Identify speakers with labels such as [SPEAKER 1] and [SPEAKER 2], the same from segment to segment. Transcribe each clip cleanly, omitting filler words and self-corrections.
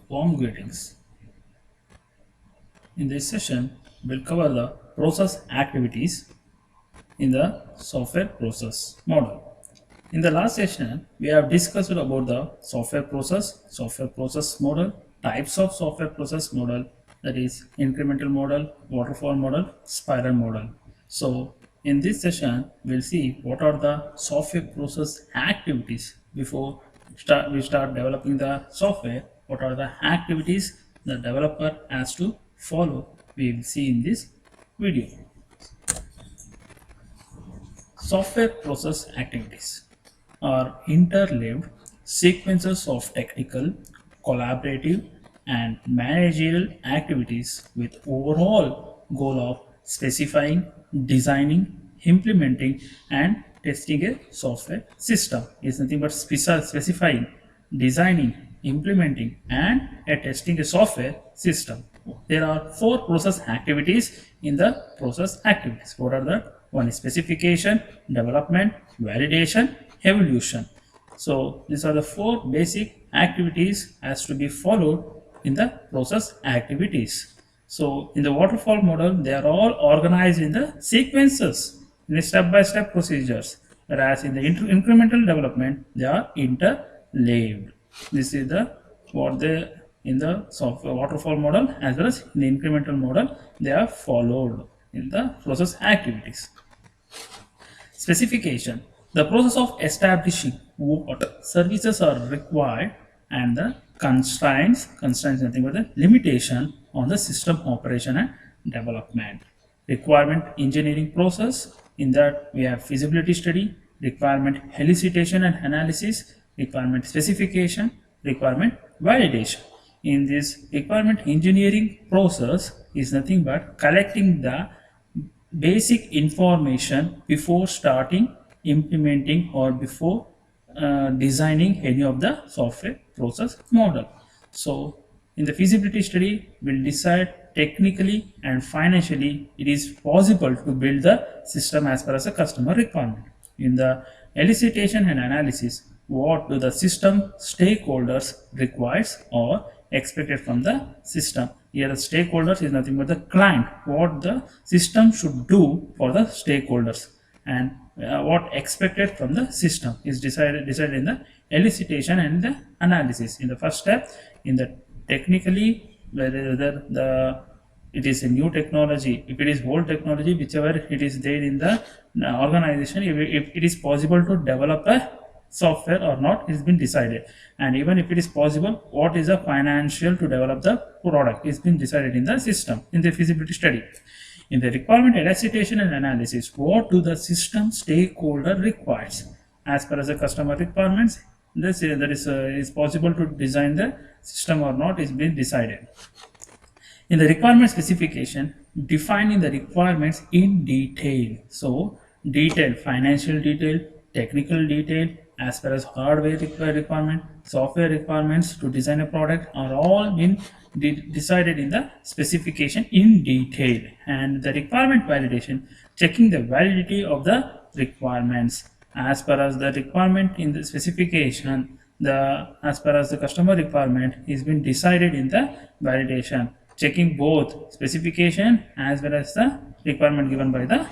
[SPEAKER 1] Warm greetings. In this session, we'll cover the process activities in the software process model. In the last session, we have discussed about the software process model, types of software process model, that is incremental model, waterfall model, spiral model. So in this session, we'll see what are the software process activities before we start developing the software. What are the activities the developer has to follow? We will see in this video. Software process activities are interleaved sequences of technical, collaborative, and managerial activities with overall goal of specifying, designing, implementing, and testing a software system. It's nothing but specifying, designing, implementing, and testing a software system. There are four process activities in the process activities. What are the? One is specification, development, validation, evolution. So these are the four basic activities has to be followed in the process activities. So in the waterfall model, they are all organized in the sequences, in the step-by-step procedures. Whereas in the incremental development, they are interleaved. This is the what they in the software waterfall model as well as in the incremental model, they are followed in the process activities. Specification: the process of establishing what services are required and the constraints nothing but the limitation on the system operation and development. Requirement engineering process: in that we have feasibility study, requirement elicitation and analysis, requirement specification, requirement validation. In this requirement engineering process is nothing but collecting the basic information before starting implementing or before designing any of the software process model. So in the feasibility study, we'll decide technically and financially it is possible to build the system as per as a customer requirement. In the elicitation and analysis, what do the system stakeholders requires or expected from the system. Here the stakeholders is nothing but the client, what the system should do for the stakeholders, and what expected from the system is decided in the elicitation and the analysis. In the first step, in the technically whether it is a new technology, if it is old technology, whichever it is there in the organization, if it is possible to develop a software or not has been decided, and even if it is possible, what is the financial to develop the product is been decided in the system in the feasibility study. In the requirement elicitation and analysis, what do the system stakeholder requires as per as the customer requirements, this is possible to design the system or not is being decided. In the requirement specification, defining the requirements in detail. So detail, financial detail, technical detail, as far as hardware requirement, software requirements to design a product are all been decided in the specification in detail. And the requirement validation, checking the validity of the requirements as per as the requirement in the specification, as per as the customer requirement is been decided in the validation, checking both specification as well as the requirement given by the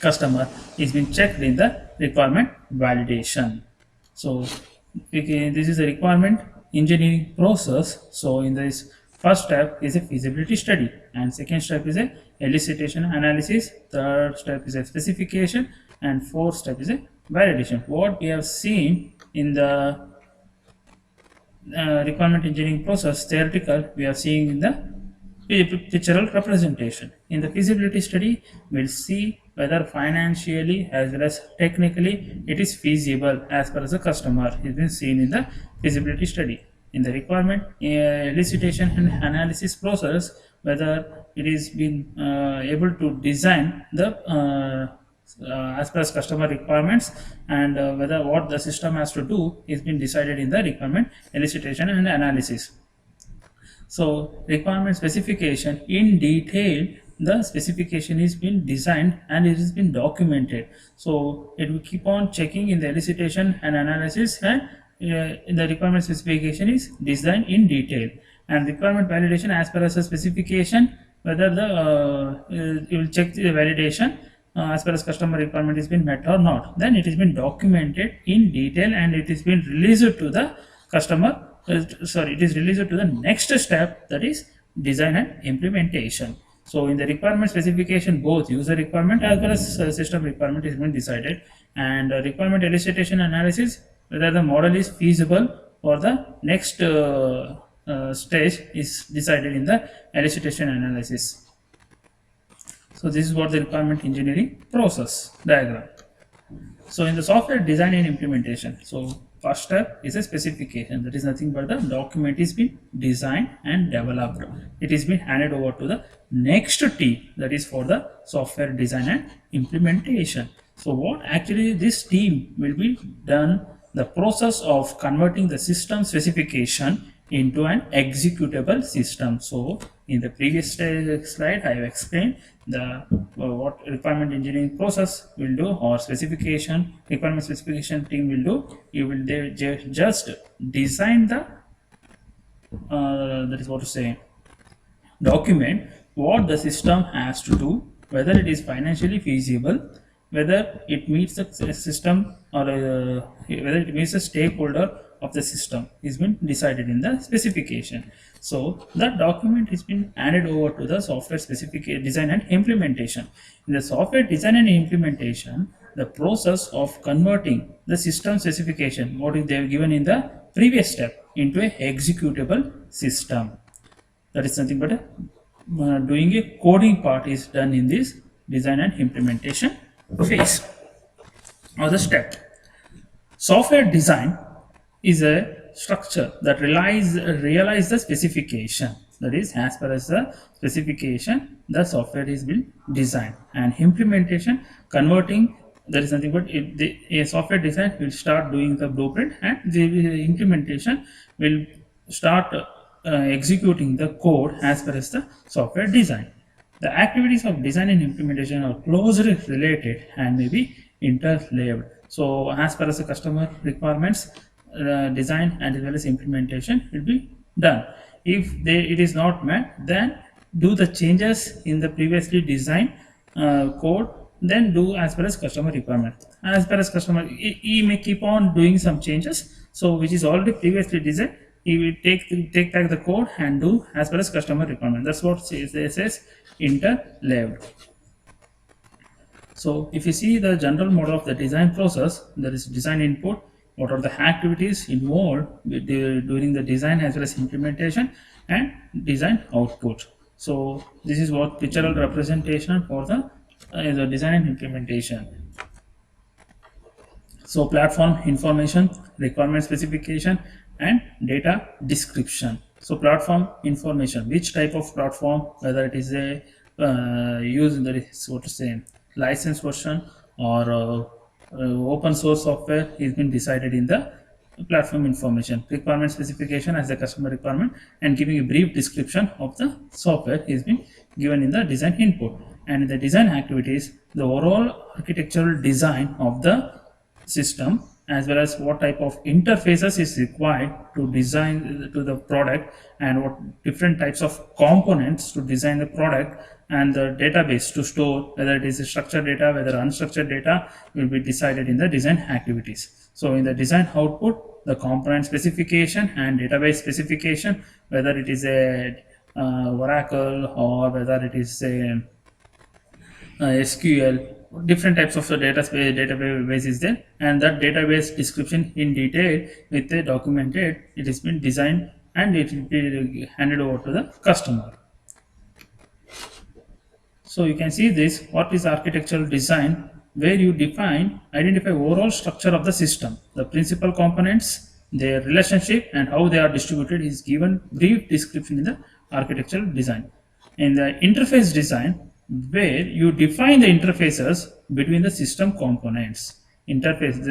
[SPEAKER 1] customer is being checked in the requirement validation. So this is a requirement engineering process. So in this first step is a feasibility study, and second step is a elicitation analysis, third step is a specification, and fourth step is a validation. What we have seen in the requirement engineering process theoretical, we are seeing in the pictorial representation. In the feasibility study, we'll see whether financially as well as technically it is feasible as per as the customer has been seen in the feasibility study. In the requirement elicitation and analysis process, whether it is been able to design the as per as customer requirements, and whether what the system has to do is been decided in the requirement elicitation and analysis. So requirement specification in detail, the specification is been designed and it has been documented. So it will keep on checking in the elicitation and analysis, and in the requirement specification is designed in detail. And requirement validation as per as a specification, whether the you will check the validation as per as customer requirement has been met or not. Then it has been documented in detail and it has been released to the customer. It is released to the next step, that is design and implementation. So in the requirement specification, both user requirement as well as system requirement is been decided, and requirement elicitation analysis, whether the model is feasible for the next stage is decided in the elicitation analysis. So this is what the requirement engineering process diagram. So in the software design and implementation, so first step is a specification. That is nothing but the document is been designed and developed. It is been handed over to the next team, that is for the software design and implementation. So what actually this team will be done, the process of converting the system specification into an executable system. So in the previous slide I have explained the what requirement engineering process will do, or specification requirement specification team will do. You will just design the that is what to say, document what the system has to do, whether it is financially feasible, whether it meets the system, or whether it meets the stakeholder of the system is been decided in the specification. So that document has been handed over to the software specification design and implementation. In the software design and implementation, the process of converting the system specification, what is they have given in the previous step, into a executable system. That is nothing but doing a coding part is done in this design and implementation phase or the step. Software design is a structure that realize the specification, that is as per as the specification the software is been designed, and implementation converting, that is nothing but a software design will start doing the blueprint, and the implementation will start executing the code as per as the software design. The activities of design and implementation are closely related and may be interleaved. So as per as the customer requirements, design and as well as implementation will be done. If it is not met, then do the changes in the previously designed code, then do as per as customer requirement. As per as customer, he may keep on doing some changes, so which is already previously designed, he will take back the code and do as per as customer requirement. That's what says interleaved. So if you see the general model of the design process, there is design input, what are the activities involved during the design as well as implementation, and design output. So this is what pictorial representation for the design and implementation. So platform information, requirement specification, and data description. So platform information, which type of platform, whether it is a use that is what to say license version or open source software, is been decided in the platform information. Requirement specification as the customer requirement, and giving a brief description of the software is been given in the design input. And in the design activities, the overall architectural design of the system as well as what type of interfaces is required to design to the product, and what different types of components to design the product, and the database to store, whether it is a structured data, whether unstructured data, will be decided in the design activities. So in the design output, the component specification and database specification, whether it is a Oracle or whether it is a SQL, different types of the database is there, and that database description in detail with the documented, it has been designed and it will be handed over to the customer. So you can see this, what is architectural design, where you identify overall structure of the system, the principal components, their relationship, and how they are distributed is given brief description in the architectural design. In the interface design, where you define the interfaces between the system components. Interface,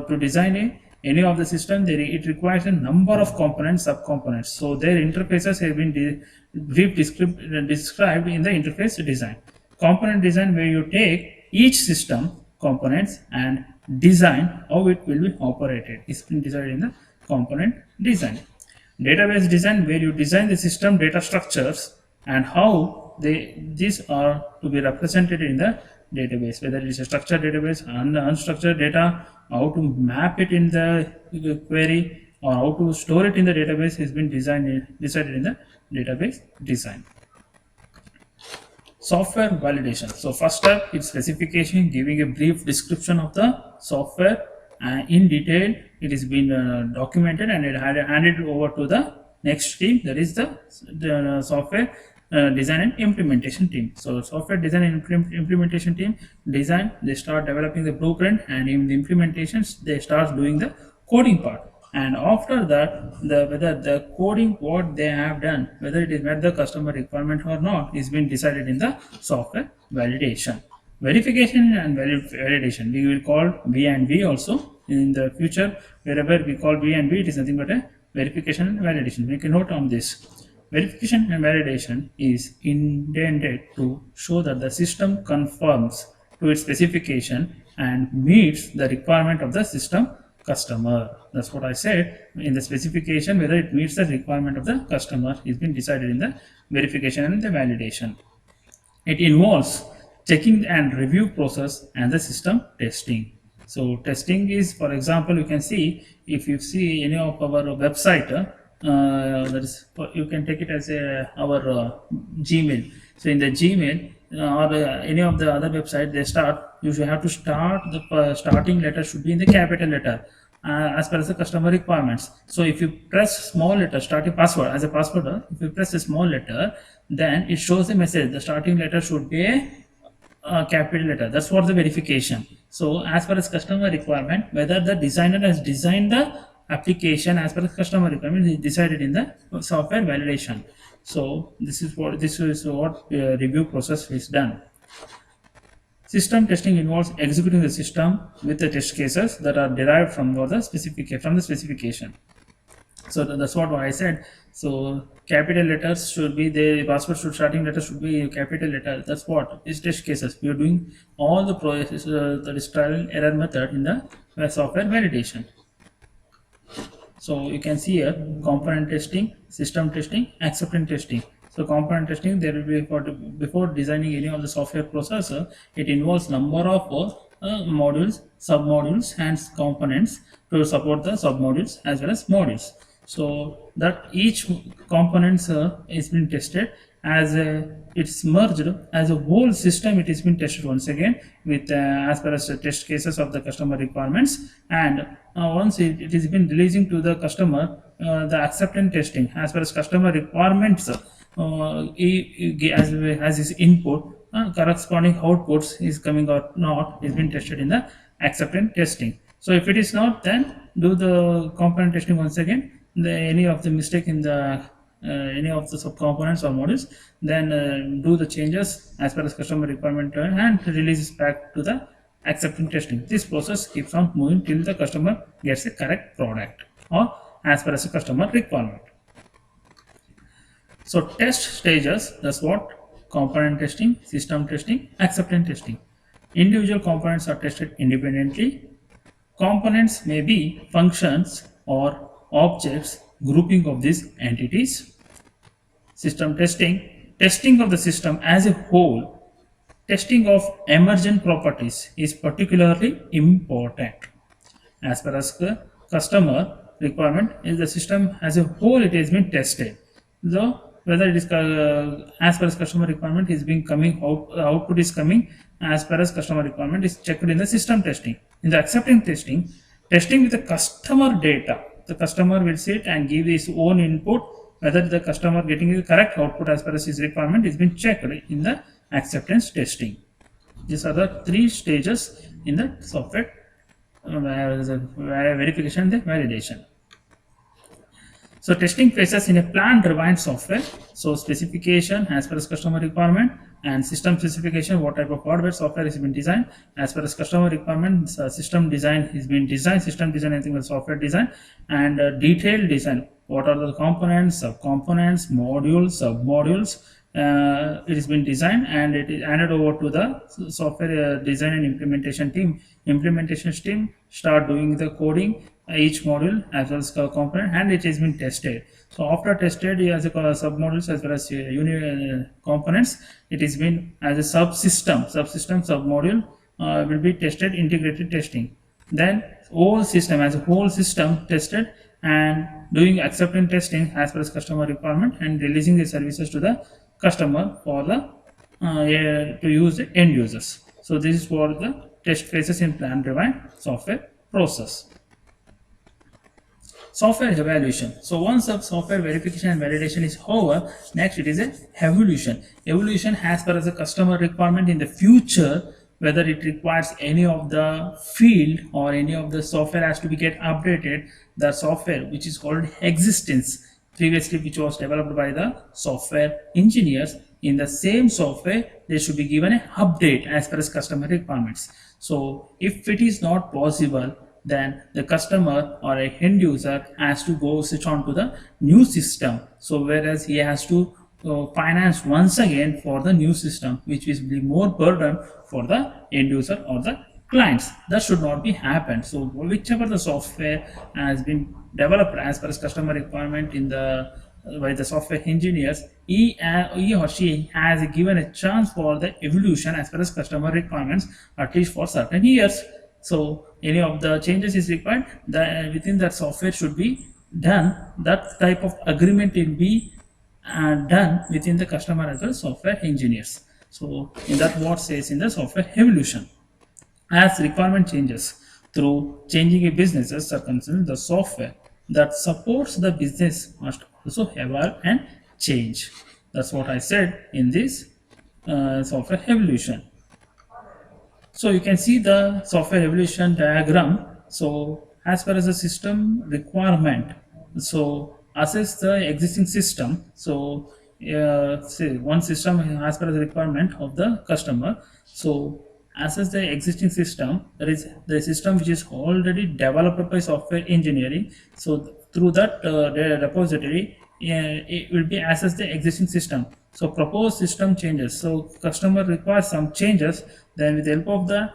[SPEAKER 1] to design any of the system, it requires a number of components, subcomponents. So their interfaces have been described in the interface design. Component design, where you take each system components and design how it will be operated, is been decided in the component design. Database design, where you design the system data structures and how these are to be represented in the database, whether it is a structured database and unstructured data, how to map it in the query, or how to store it in the database has been decided in the database design. Software validation. So first step is specification, giving a brief description of the software in detail. It is been documented and it handed over to the next team, that is the software design and implementation team. So software design and implementation team design, they start developing the blueprint, and in the implementations they start doing the coding part. And after that, whether the coding what they have done, whether it is met the customer requirement or not, is being decided in the software validation. Verification and validation, we will call V&V also in the future. Wherever we call V&V, it is nothing but a verification and validation. Make a note on this. Verification and validation is intended to show that the system conforms to its specification and meets the requirement of the system customer. That's what I said. In the specification, whether it meets the requirement of the customer is being decided in the verification and the validation. It involves checking and review process and the system testing. So testing is, for example, you can see, if you see any of our website, that is, you can take it as our Gmail. So in the Gmail or any of the other website, they start, you should have to start, the starting letter should be in the capital letter as per as the customer requirements. So if you press small letter, starting password as a password, if you press a small letter, then it shows the message the starting letter should be a capital letter. That's what the verification. So as per as customer requirement, whether the designer has designed the application as per the customer requirement is decided in the software validation. So this is what review process is done. System testing involves executing the system with the test cases that are derived from the specification. So that's what I said. So capital letters should be the password, starting letter should be capital letter. That's what is test cases. We are doing all the processes, that is trial and error method in the software validation. So you can see here component testing, system testing, acceptance testing. So component testing, there will be before designing any of the software processor, it involves number of modules, submodules, and components to support the submodules as well as modules. So that each components is been tested as it's merged as a whole system. It is been tested once again with as per as the test cases of the customer requirements, and once it is been releasing to the customer, the acceptance testing as per as customer requirements as his input, corresponding outputs is coming or not is been tested in the acceptance testing. So if it is not, then do the component testing once again. Any of the mistake in the any of the subcomponents or modules, then do the changes as per as customer requirement and releases back to the acceptance testing. This process keeps on moving till the customer gets a correct product or as per as a customer requirement. So test stages, that's what component testing, system testing, acceptance testing. Individual components are tested independently. Components may be functions or objects, grouping of these entities. System testing, testing of the system as a whole. Testing of emergent properties is particularly important. As per as the customer requirement is the system as a whole, it has been tested. So whether it is as per as customer requirement is being coming out, output is coming as per as customer requirement is checked in the system testing. In the acceptance testing, testing with the customer data, the customer will sit and give his own input, whether the customer getting the correct output as per as his requirement is being checked in the acceptance testing. These are the three stages in the software verification and the validation. So testing phases in a plan-driven software. So specification as per as customer requirement, and system specification, what type of hardware software has been designed as per as customer requirement. System design has been designed, system design, anything with software design, and detailed design. What are the components, subcomponents, modules, submodules? It has been designed and it is handed over to the software design and implementation team. Implementation team start doing the coding each module as well as component, and it has been tested. So after tested as a submodules as well as unit components, it has been as a submodule will be tested, integrated testing. Then whole system as a whole system tested and doing acceptance testing as per as customer requirement, and releasing the services to the customer for the to use the end users. So this is for the test phases in plan-driven software process. Software evaluation. So once the software verification and validation is over, next it is a evolution. Evolution as per as a customer requirement in the future, whether it requires any of the field or any of the software has to be get updated, the software which is called existence previously, which was developed by the software engineers, in the same software they should be given an update as per as customer requirements. So if it is not possible, then the customer or a end user has to go switch on to the new system. So whereas he has to finance once again for the new system, which will be more burden for the end user or the clients. That should not be happened. So whichever the software has been developed as per as customer requirement in the by the software engineers, he or she has given a chance for the evolution as per as customer requirements, at least for certain years. So any of the changes is required, within that software should be done. That type of agreement will be done within the customer as well as software engineers. So in that what says in the software evolution. As requirement changes through changing a business's circumstances, the software that supports the business must also evolve and change. That's what I said in this software evolution. So you can see the software evolution diagram. So as far as the system requirement, so assess the existing system. So say one system as per the requirement of the customer. So assess the existing system, that is the system which is already developed by software engineering. So through that repository, it will be assess the existing system. So propose system changes. So customer requires some changes, then with the help of the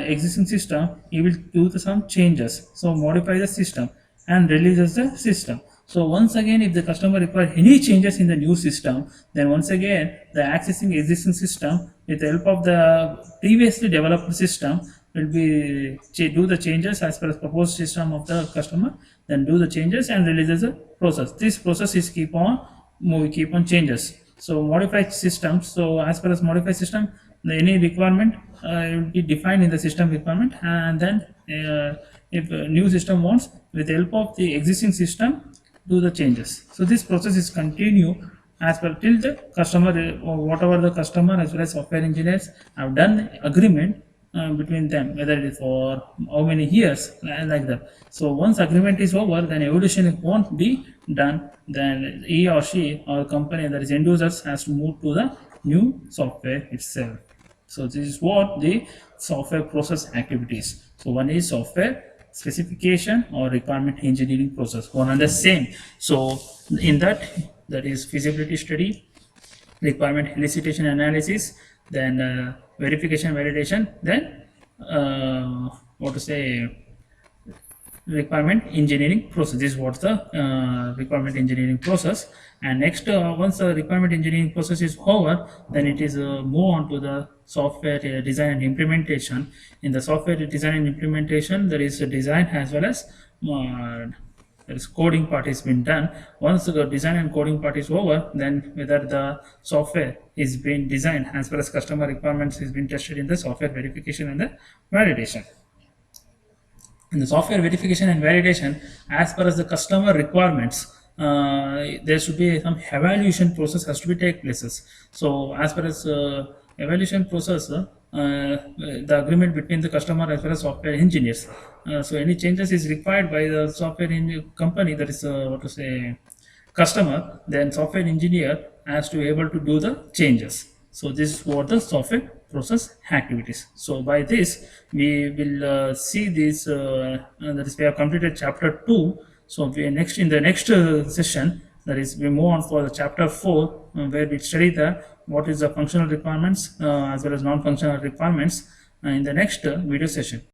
[SPEAKER 1] existing system, he will do some changes. So modify the system and releases the system. So once again, if the customer requires any changes in the new system, then once again the accessing existing system with the help of the previously developed system will be do the changes as per as proposed system of the customer, then do the changes and releases the process. This process is keep on changes. So modified system. So as per as modified system, any requirement will be defined in the system requirement, and then if a new system wants, with the help of the existing system, do the changes. So this process is continue as per till the customer or whatever the customer as well as software engineers have done agreement between them, whether it is for how many years, like that. So once agreement is over, then evolution won't be done. Then he or she or company, that is end users, has to move to the new software itself. So this is what the software process activities. So one is software specification or requirement engineering process, one and the same. So in that is feasibility study, requirement elicitation analysis, then verification validation, then what to say, requirement engineering process. This is what the requirement engineering process. And next, once the requirement engineering process is over, then it is move on to the software design and implementation. In the software design and implementation, there is a design as well as there is coding part has been done. Once the design and coding part is over, then whether the software is being designed as well as customer requirements is being tested in the software verification and the validation. In the software verification and validation, as per as the customer requirements, there should be some evaluation process has to be take places. So as far as evaluation process, the agreement between the customer as well as software engineers. So any changes is required by the software company, that is what to say, customer, then software engineer has to be able to do the changes. So this is what the software process activities. So by this we will see this, that is we have completed chapter 2. So we next in the next session, that is we move on for the chapter 4, where we study the what is the functional requirements as well as non-functional requirements in the next video session.